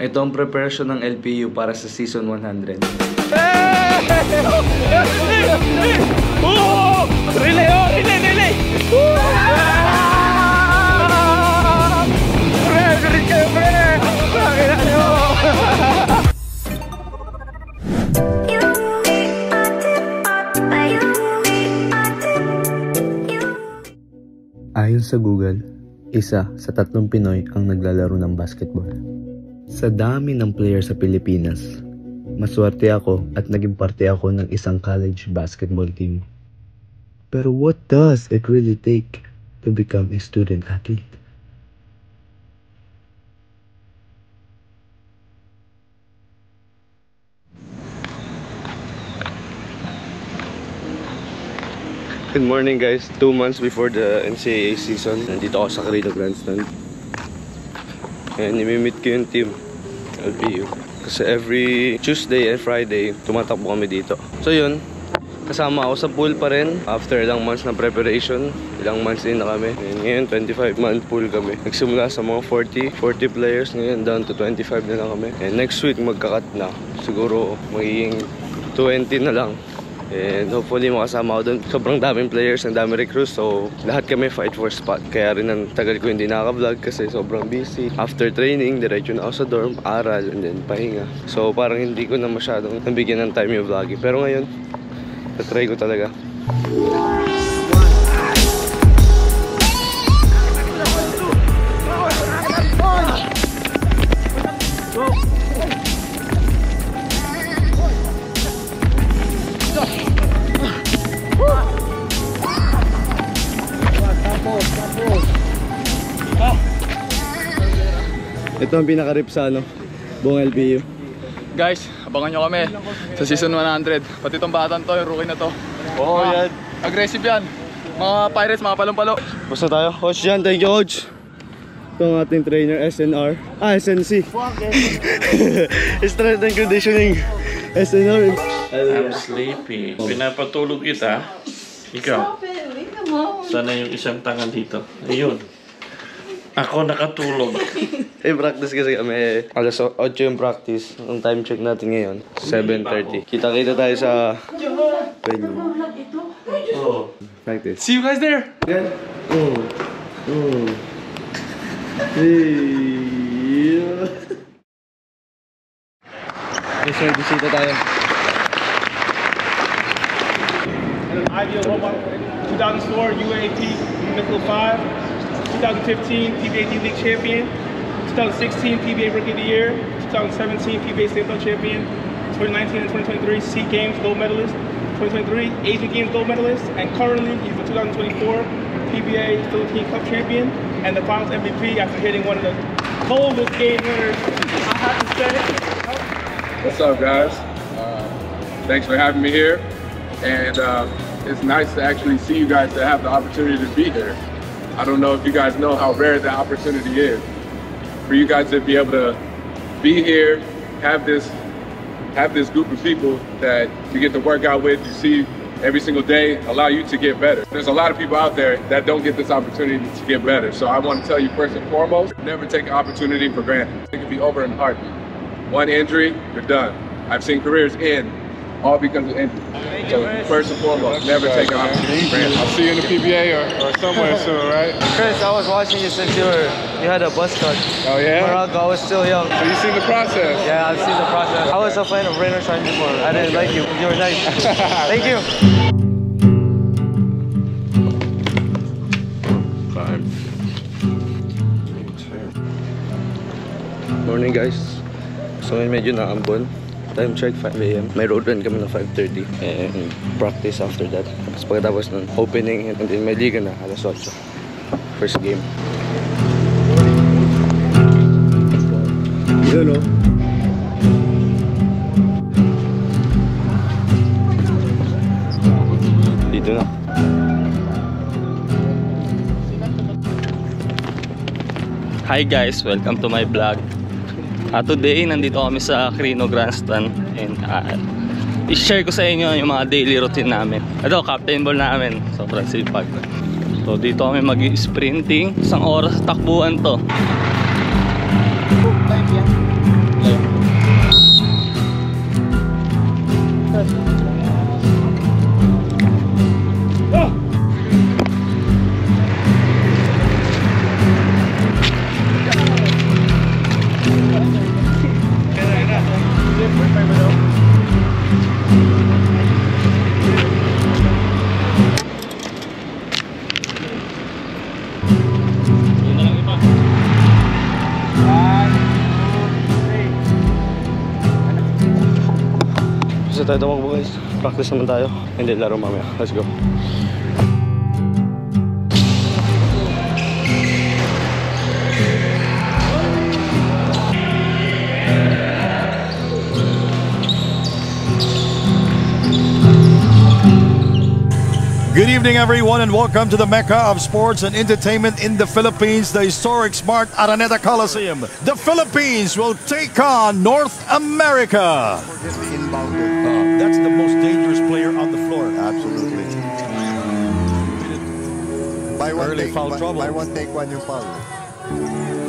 Ito ang preparation ng LPU para sa season 100. Relay! Oh! Relay! Ayon sa Google, isa sa 3 Pinoy ang naglalaro ng basketball. Sa dami ng player sa Pilipinas, maswerte ako at naging parte ako ng isang college basketball team. Pero what does it really take to become a student athlete? Good morning guys, 2 months before the NCAA season, nandito ako sa Carino Grandstand. And nimimit ko yung team, LPU. Kasi every Tuesday and Friday, tumatakbo kami dito. So yun, kasama ako sa pool pa rin. After ilang months na preparation, ilang months din na kami. And ngayon, 25-month pool kami. Nagsimula sa mga 40 players, ngayon down to 25 na lang kami. And next week, magkakat na. Siguro, magiging 20 na lang. And hopefully makasama ako doon. Sobrang daming players, ang daming recruits. So lahat kami fight for spot. Kaya rin ang tagal ko hindi nakaka-vlog kasi sobrang busy. After training, diretso na ako sa dorm, aral, and then pahinga. So parang hindi ko na masyadong nabigyan ng time yung vlogging. Pero ngayon, natry ko talaga. Ito ang pinaka-rip sa buong LPU. Guys, abangan nyo kami sa season 100. Pati itong batang to, yung rookie na to. Oo, yan. Aggressive yan. Mga Pirates, mga palong-palo. Basta tayo. Coach Jan, thank you coach. Ito ang ating trainer, SNR. SNC. Strength and Conditioning. SNR. I'm sleepy. Pinapatulog kita. Ikaw. Sana yung isang tangan dito. Ayun. Ako nakatulog. Practice kasi kami. Alas 8 yung practice. Ang time check natin ngayon, 7:30. Kita-kita tayo sa venue. Oh. Practice. See you guys there! Yan. Hey, sir, bisita tayo. IBO Robot 2004 UAP Nickel 5, 2015 PBA D-League champion, 2016 PBA Rookie of the Year, 2017 PBA State-Level champion, 2019 and 2023 SEA Games gold medalist, 2023 Asian Games gold medalist, and currently he's the 2024 PBA Philippine Cup champion and the Finals MVP after hitting one of the coldest game winners I have to say. What's up, guys? Thanks for having me here, and it's nice to actually see you guys to have the opportunity to be here. I don't know if you guys know how rare the opportunity is for you guys to be able to be here, have this group of people that you get to work out with, you see every single day, allow you to get better. There's a lot of people out there that don't get this opportunity to get better. So I want to tell you first and foremost, never take an opportunity for granted. It can be over in a heartbeat. One injury, you're done. I've seen careers end all because of injury. So first and foremost, never take an opportunity for granted. I'll see you in the PBA or somewhere soon, right? Chris, I was watching you since you had a buzz cut. Oh yeah? Morocco, I was still young. So you've seen the process? Yeah, I've seen the process. I was a fan of Rain or Shine before. I didn't like you. You were nice. Thank you. Morning guys. So ngayon medyo naambon. Time check 5 AM. May road run kami na 5:30 and practice after that. Tapos pagkatapos ng opening and then may liga na alas 8. First game. Yun o. Dito na. Hi guys, welcome to my vlog. Today, nandito kami sa Carino Grandstand and i-share ko sa inyo yung mga daily routine namin. Ito, captain ball namin. Sobrang sipag. So, dito kami mag-sprinting. Isang oras takbuhan to. na tayo tumakbo guys. Practice naman tayo. Hindi, laro mamaya. Let's go. Good evening, everyone, and welcome to the Mecca of sports and entertainment in the Philippines, the historic Smart Araneta Coliseum. The Philippines will take on North America. That's the most dangerous player on the floor. Absolutely. By one Early take, foul trouble. By one take, one you foul.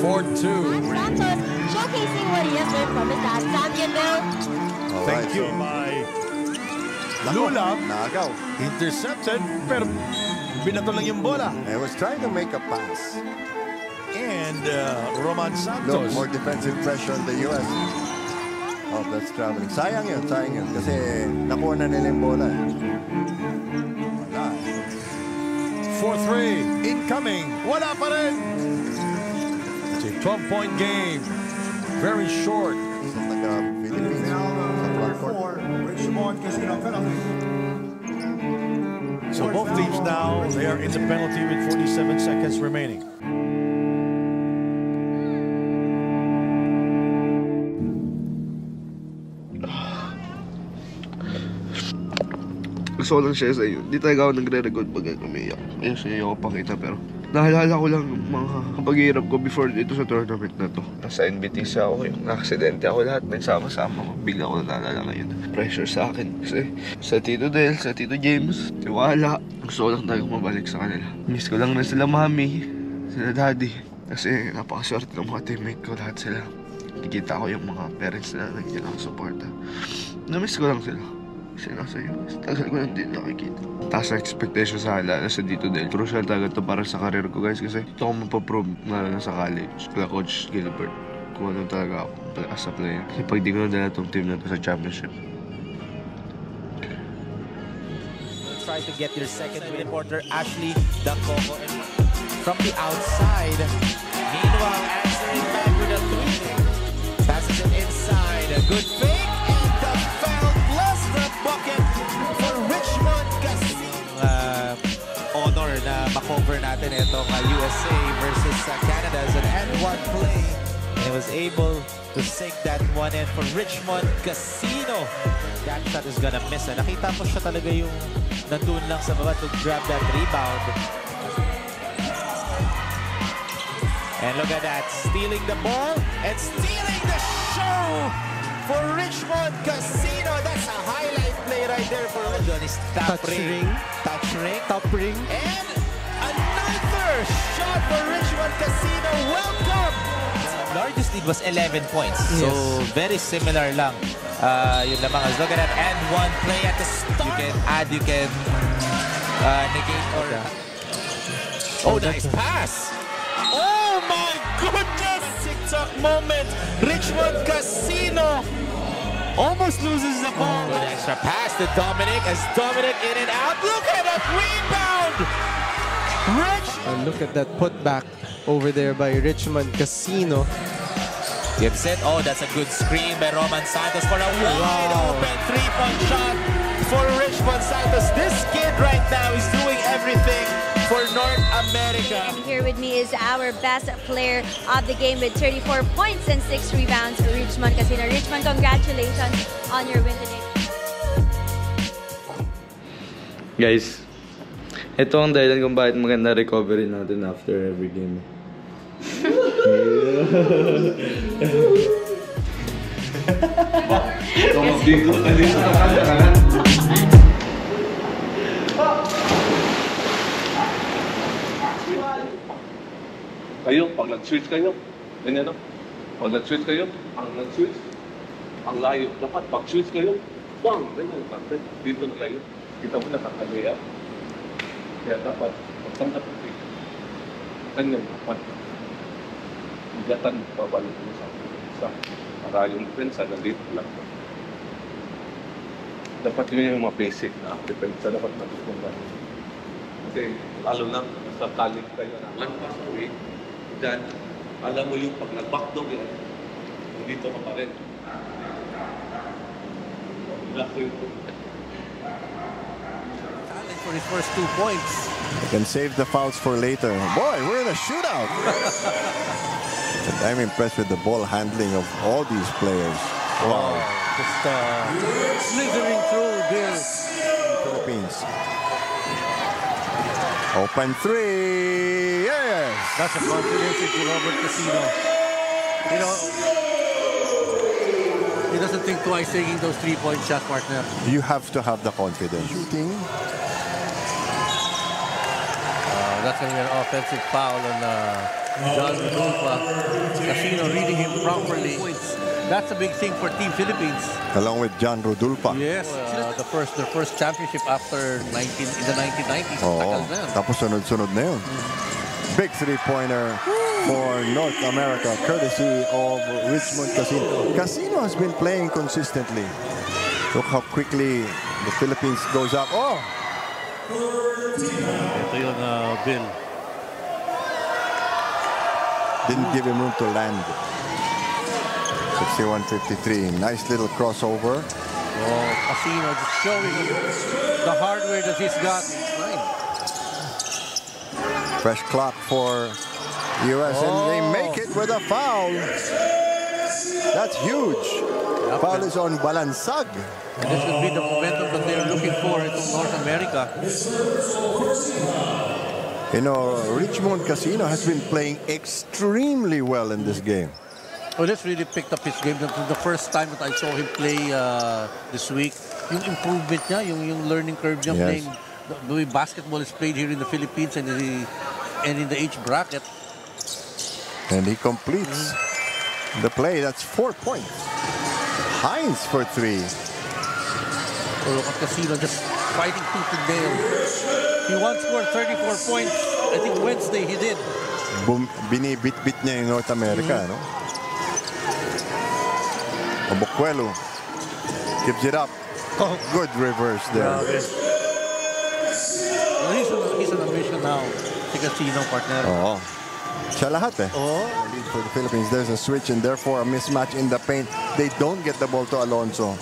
4-2. Santos showcasing what he has learned from his dad, Samuel. Thank you. Lula Nagaw. intercepted, pero binato lang yung bola. I was trying to make a pass. And Roman Look, Santos. more defensive pressure on the U.S. Oh, that's traveling. Sayang yun. Kasi nakuha na nila yung bola. Wala. 4-3. Incoming. Wala pa rin. It's a 12-point game. Very short. Sa taga-Philippines. Sa front court. So both teams now, they are in the penalty with 47 seconds remaining. Gusto ko lang share sa inyo. Hindi talaga ako nagre-record pag umiiyak. Ayun sa iyo ako pakita pero naalala ko lang yung mga kapag-hirap ko before dito sa tournament na to. Nasa NBTC ako, yung aksidente ako lahat. May sama-sama ko. Bigla ko naalala ngayon. Pressure sa akin. Kasi sa Tito Del, sa Tito James, tiwala. Gusto ko lang talagang mabalik sa kanila. Miss ko lang na sila mami, sila daddy. Kasi napakaswerte ng mga teammate ko. Lahat sila. Nakikita ko yung mga parents na nangyayang ako suporta. Na-miss ko lang sila. Kasi nasa US. Tagal ko lang din nakikita. Taas na expectation sa lalo sa Tito Del. Crucial talaga ito para sa career ko guys. Kasi ito ako mapaprove na sa college. Kaya Coach Gilbert. Kung ano talaga ako as a player. Kasi pag di ko na dala itong team na ito sa championship. Try to get your second win. Reporter Ashley Dacoco from the outside. Meanwhile, answering back with a three. Passes it inside. A good fake. And the foul plus the bucket for Richmond Casino. Honor na makover natin ito ka USA versus Canada as an N1 play. And he was able to sink that one in for Richmond Casino. That shot is gonna miss. Nakita mo siya talaga yung nandun lang sa baba to grab that rebound. And look at that, stealing the ball and stealing the show for Richmond Casino. That's a highlight play right there for Richmond. Touch ring, top ring. And another shot for Richmond Casino. Welcome! Largest lead was 11 points. So very similar lang. Yun lamang. Look at that and one play at the start. You can add, you can negate or... Oh, nice pass! Oh my goodness! TikTok moment. Richmond Casino almost loses the ball. Good extra pass to Dominic as Dominic in and out. Look at that rebound! And look at that putback over there by Richmond Casino. Gives it. Oh, that's a good screen by Roman Santos for a wide open three-point shot for Richmond Santos. This kid right now is doing everything for North America. And here with me is our best player of the game with 34 points and 6 rebounds, Richmond Casino. Richmond, congratulations on your win today. Guys, ito ang dahilan kung bakit maganda recovery natin after every game. Kayo, pag nag-switch kayo, ganyan no? Pag nag-switch kayo, ang layo. Dapat pag switch kayo, bang! Ganyan, kapit. Dito na kayo. Kita mo nakakagaya. Kaya dapat, magtanggap mo kayo. Ganyan, dapat. Higatan, pabalik mo sa para yung depensa na dito lang. Dapat yun yung mga basic na depensa dapat matutunan. Kasi lalo lang sa college kayo na lampas away. Diyan, alam mo yung pag nag-backdog yan, dito ka pa rin. For his first 2 points. They can save the fouls for later. Boy, we're in a shootout. And I'm impressed with the ball handling of all these players. Wow. Just slithering through this. Philippines. Open three. Yes. That's a confidence to Robert Casino. You know, he doesn't think twice taking those 3-point shots, partner. You have to have the confidence. Shooting. That's going to be an offensive foul on John Rodulfa. Casino reading him properly. That's a big thing for Team Philippines. Along with John Rodulfa. Yes, their first championship after in the 1990s. Oo. Tapos sunod-sunod na yun. Big three-pointer for North America, courtesy of Richmond Casino. Casino has been playing consistently. Look how quickly the Philippines goes up. Oh! Ito yung Bill. Didn't give him room to land. 61-53. Nice little crossover. Oh, Casino just showing the hardware that he's got. Fresh clock for US, and they make it with a foul. That's huge. Foul is on Balansag. And this will be the momentum that they're looking for in North America. You know, Richmond Casino has been playing extremely well in this game. Well, that's really picked up his game. The first time that I saw him play this week, yung improvement niya, yung learning curve niya, playing the way basketball is played here in the Philippines and in the age bracket. And he completes the play. That's 4 points. Hines for 3. Oh, look at Casino just fighting tooth and nail. He once scored 34 points. I think Wednesday he did. Binibit-bit niya yung North America, no? Obokwelu gives it up. Oh, good reverse there. Well, he's on a mission now. Si Casino, partner. Oo. Siya lahat eh. Oh. Lead for the Philippines. There's a switch and therefore a mismatch in the paint. They don't get the ball to Alonso.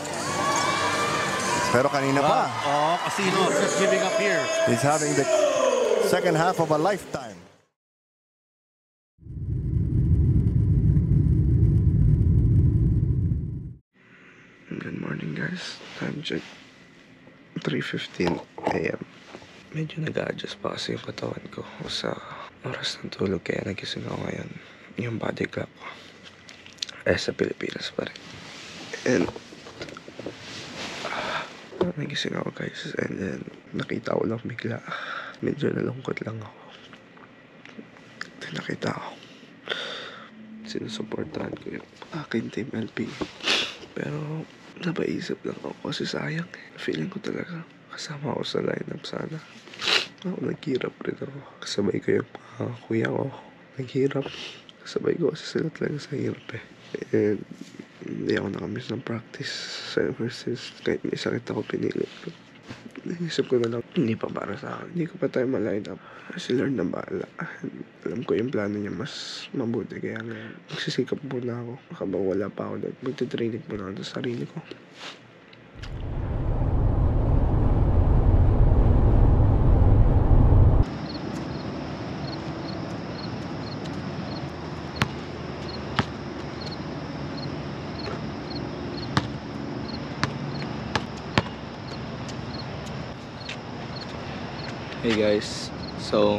Pero kanina pa. Oh, Casino just giving up here. He's having the second half of a lifetime. Good morning guys. Time check 3:15 AM. Medyo nag-a-adjust pa kasi yung katawan ko sa oras ng tulog, kaya nagising ako ngayon. Yung body clock ko sa Pilipinas pa rin. And nagising ako guys, and then nakita ko lang bigla, medyo nalungkot lang ako. Then nakita ko sinusuportahan ko yung aking team LP, pero napaisip lang ako kasi sayang. Feeling ko talaga kasama ako sa lineup sana. Ako naghirap rin ako. Kasabay ko yung kuya ko. Naghirap. Kasabay ko kasi sila talaga sa hirap eh. And hindi ako nakamiss ng practice ever since. Kahit may sakit ako, pinilit ko. Naisip ko na lang, hindi pa para sa akin. Hindi ko pa tayo ma-line up. Si Lord na bahala. Alam ko yung plano niya mas mabuti. Kaya ngayon, magsisikap muna ako. Makabang wala pa ako doon. Magtitraining muna ako sa sarili ko. Hey guys, so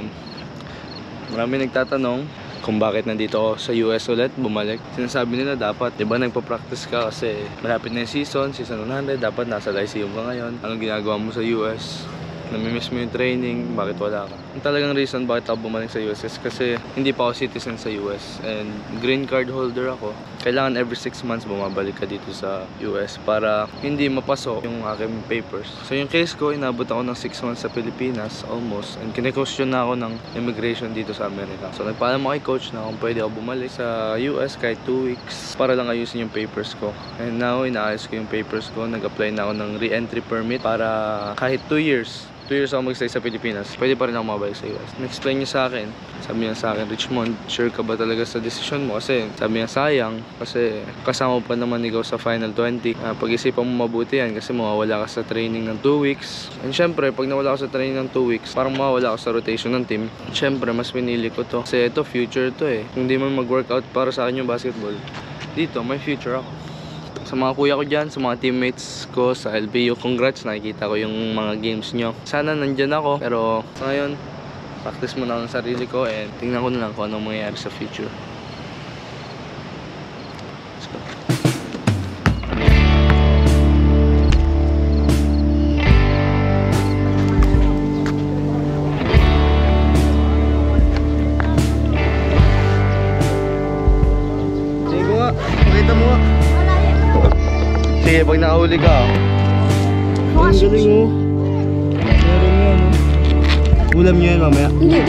marami nagtatanong kung bakit nandito ako sa US ulit, bumalik. Sinasabi nila dapat, di ba nagpa-practice ka kasi malapit na yung season 100, dapat nasa Lyceum ka ngayon. Anong ginagawa mo sa US? Namimiss mo yung training, bakit wala ka? Ang talagang reason bakit ako bumalik sa US is kasi hindi pa ako citizen sa US and green card holder ako. Kailangan every 6 months bumabalik ka dito sa US para hindi mapasok yung aking papers. So yung case ko, inabot ako ng 6 months sa Pilipinas almost, and kine-question na ako ng immigration dito sa Amerika. So nagpaalam ako kay coach na kung pwede ako bumalik sa US kahit 2 weeks para lang ayusin yung papers ko. And now inaayos ko yung papers ko, nag-apply na ako ng re-entry permit para kahit 2 years 2 years ako mag-stay sa Pilipinas, pwede pa rin ako mabalik sa US. Na-explain niya sa akin, sabi niya sa akin, Richmond, sure ka ba talaga sa decision mo? Kasi sabi niya, sayang, kasi kasama pa naman ikaw sa Final 20. Pag-isipan mo mabuti yan kasi mawawala ka sa training ng 2 weeks. And syempre, pag nawala ka sa training ng 2 weeks, parang mawawala ka sa rotation ng team. Syempre, mas pinili ko to. Kasi ito, future to eh. Kung di man mag-workout para sa akin yung basketball, dito, may future ako. Sa mga kuya ko dyan, sa mga teammates ko sa LBU, congrats, nakikita ko yung mga games nyo. Sana nandyan ako, pero sa ngayon, practice muna ako ng sarili ko and tingnan ko na lang kung anong mangyayari sa future. Let's go. Sige ko nga, pakita mo nga. Sige, pag nakahuli ka. Ang galing mo. Meron yan. Ulam nyo yan mamaya. Hindi,